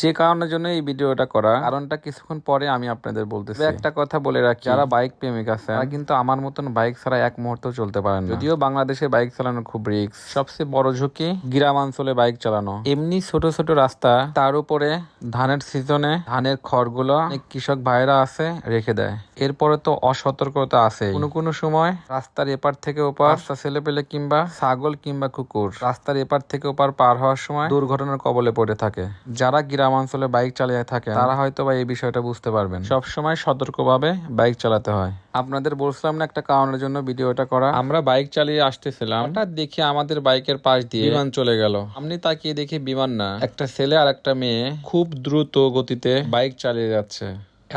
যে কারণের জন্য এই ভিডিওটা করা, কারণটা কিছুক্ষণ পরে আমি আপনাদের বলতেছি। একটা কথা বলে রাখি, যারা বাইক প্রেমিক আছে তারা কিন্তু আমার মতন বাইক ছাড়া এক মুহূর্ত চলতে পারেন না। যদিও বাংলাদেশে বাইক চালানো খুব রিস্ক, সবচেয়ে বড় ঝুঁকি গ্রামাঞ্চলে বাইক চালানো। এমনি ছোট ছোট রাস্তা, তার উপরে ধানের সিজনে ধানের খড়গুলো অনেক কৃষক ভাইরা আছে রেখে দেয়। এরপরে তো অসতর্কতা আছে, কোনো সময় রাস্তার এপার থেকে ওপার, রাস্তা ছেলে পেলে কিংবা ছাগল কিংবা কুকুর রাস্তার এপার থেকে ওপার পার হওয়ার সময় দুর্ঘটনার কবলে পড়ে থাকে। যারা গ্রামাঞ্চলে বাইক চালিয়ে থাকে তারা হয়তো বা এই বিষয়টা বুঝতে পারবেন। সবসময় সতর্কভাবে বাইক চালাতে হয়। আপনাদের বলছিলাম না একটা কারণের জন্য ভিডিওটা করা। আমরা বাইক চালিয়ে আসতেছিলাম, হঠাৎ দেখি আমাদের বাইকের পাশ দিয়ে বিমান চলে গেল। আমি তাকিয়ে দেখি বিমান না, একটা ছেলে আর একটা মেয়ে খুব দ্রুত গতিতে বাইক চালিয়ে যাচ্ছে।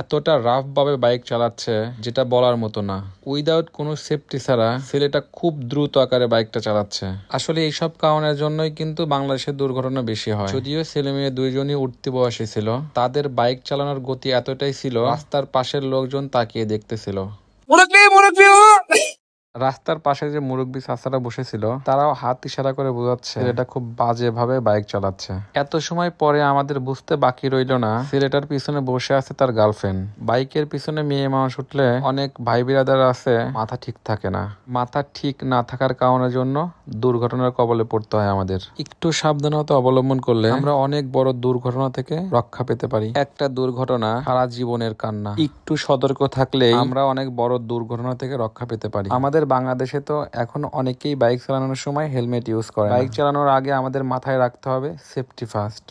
এতটা রাফ ভাবে বাইক চালাচ্ছে যেটা বলার মতো না। উইদাউট কোনো সেফটি ছাড়া ছেলেটা খুব দ্রুত আকারে বাইকটা চালাচ্ছে। আসলে এইসব কারণের জন্যই কিন্তু বাংলাদেশের দুর্ঘটনা বেশি হয়। যদিও ছেলে মেয়ে দুইজনই উঠতি বয়সী ছিল, তাদের বাইক চালানোর গতি এতটাই ছিল রাস্তার পাশের লোকজন তাকিয়ে দেখতেছিল। রাস্তার পাশে যে মুরব্বী চাচারা বসেছিল তারাও হাত ইশারা করে বোঝাচ্ছে ছেলেটা খুব বাজে ভাবে বাইক চালাচ্ছে। এত সময় পরে আমাদের বুঝতে বাকি রইল না ছেলেটার পিছনে বসে আছে তার গার্লফ্রেন্ড। বাইকের পিছনে মেয়ে মানুষ উঠলে অনেক ভাই বিরাদার আছে মাথা ঠিক থাকে না। মাথা ঠিক না থাকার কারণের জন্য দুর্ঘটনার কবলে পড়তে হয় আমাদের। একটু সাবধানতা অবলম্বন করলে আমরা অনেক বড় দুর্ঘটনা থেকে রক্ষা পেতে পারি। একটা দুর্ঘটনা সারা জীবনের কান্না। একটু সতর্ক থাকলে আমরা অনেক বড় দুর্ঘটনা থেকে রক্ষা পেতে পারি। আমাদের বাংলাদেশে তো এখন অনেকেই বাইক চালানোর সময় হেলমেট ইউজ করে। বাইক চালানোর আগে আমাদের মাথায় রাখতে হবে সেফটি ফার্স্ট।